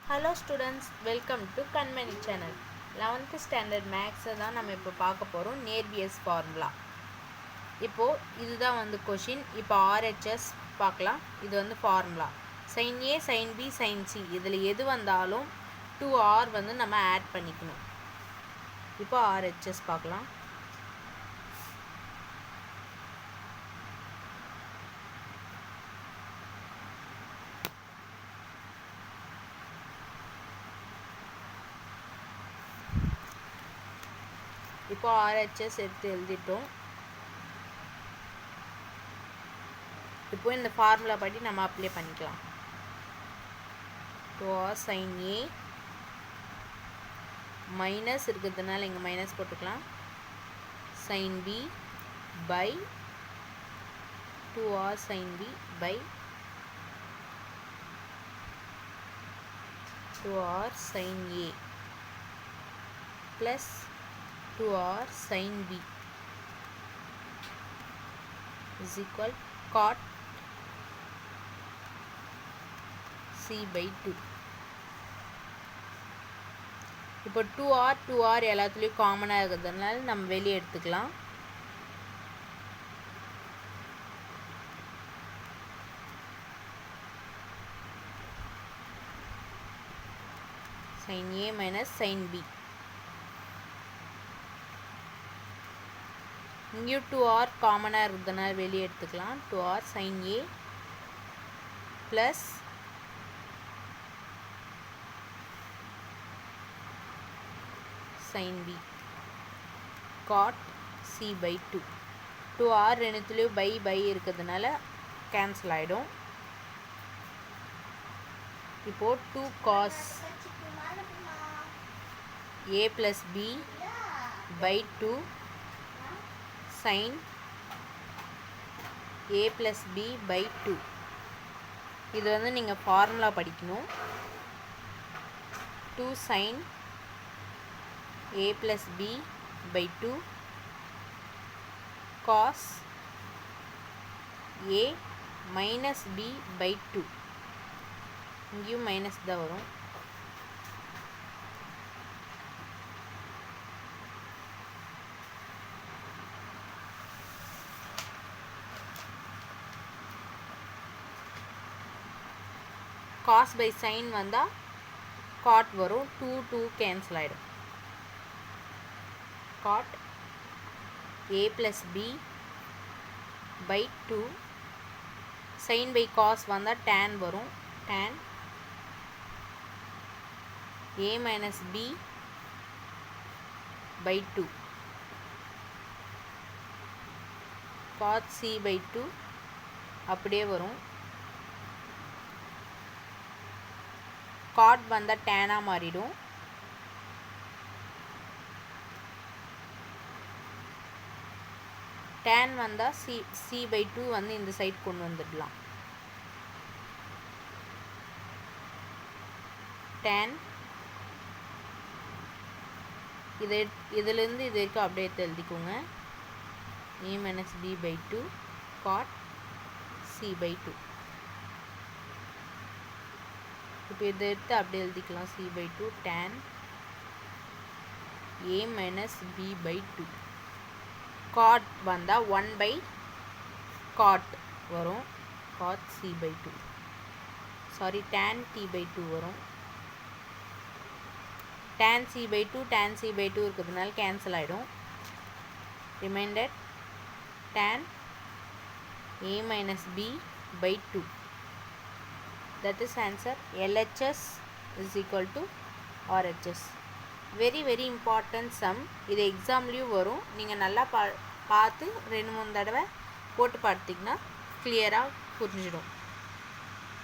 Hello students, welcome to Kanmani channel. 11th standard maths தான் நம்ம இப்போ பார்க்க போறோம் நேர்வியஸ் ஃபார்முலா. இப்போ இதுதான் வந்து क्वेश्चन. இப்போ RHS பார்க்கலாம். இது வந்து formula. sin A, sin B, sin C இதில் எது வந்தாலும் 2R வந்து நம்ம ஆட் பண்ணிக்கணும். இப்போ RHS பார்க்கலாம். இப்போ RHS எடுத்து எழுதிட்டோம். இப்போ இந்த ஃபார்முலா படி நம்ம அப்ளை பண்ணிக்கலாம். 2R sin A மைனஸ் இருக்கிறதுனால இங்கே மைனஸ் போட்டுக்கலாம். sin B by 2R sin B by 2R sin A plus 2R sin B is equal cot C by 2. இப்போ 2R எல்லாத்துலேயும் காமனாக இருக்கிறதுனால நம்ம வெளியே எடுத்துக்கலாம். sin A minus sin B. இங்கேயும் 2R காமனாக இருக்கிறதுனால வெளியே எடுத்துக்கலாம். 2R sin A plus sin B cot C by 2. 2R ரெண்டுத்துலேயும் by இருக்கிறதுனால கேன்சல் ஆகிடும். இப்போ 2 cos A plus B by 2 sin A plus B by 2. இது வந்து நீங்கள் ஃபார்முலா படிக்கணும். 2 sin A plus B by 2 cos A minus B by 2. இங்கேயும் minus தான் வரும். cos by sin வந்தால் cot வரும். 2 கேன்சல் ஆகிடும். cot A plus B by 2 sin by cos வந்தால் tan வரும். tan A minus B by 2 cot C by 2 அப்படியே வரும். cot வந்தால் டேனாக மாறிடும். tan வந்தால் C by 2 வந்து இந்த சைட் கொண்டு வந்துடலாம். tan இதிலிருந்து இது வரைக்கும் அப்படியே எழுதிக்கோங்க. A minus B by 2 cot C by 2. இப்போ இதை எடுத்து அப்படியே எழுதிக்கலாம். C by 2 tan A minus B by 2 cot வந்தால் 1 by cot வரும். cot C by 2 sorry tan T by 2 வரும். tan C by 2 இருக்கிறதுனால கேன்சல் ஆகிடும். Reminder tan A minus B by 2. That is answer. LHS is equal to RHS. very important sum. இது எக்ஸாம்லேயும் வரும். நீங்கள் நல்லா பார்த்து 2-3 தடவை போட்டு பார்த்தீங்கன்னா கிளியராக புரிஞ்சிடும்.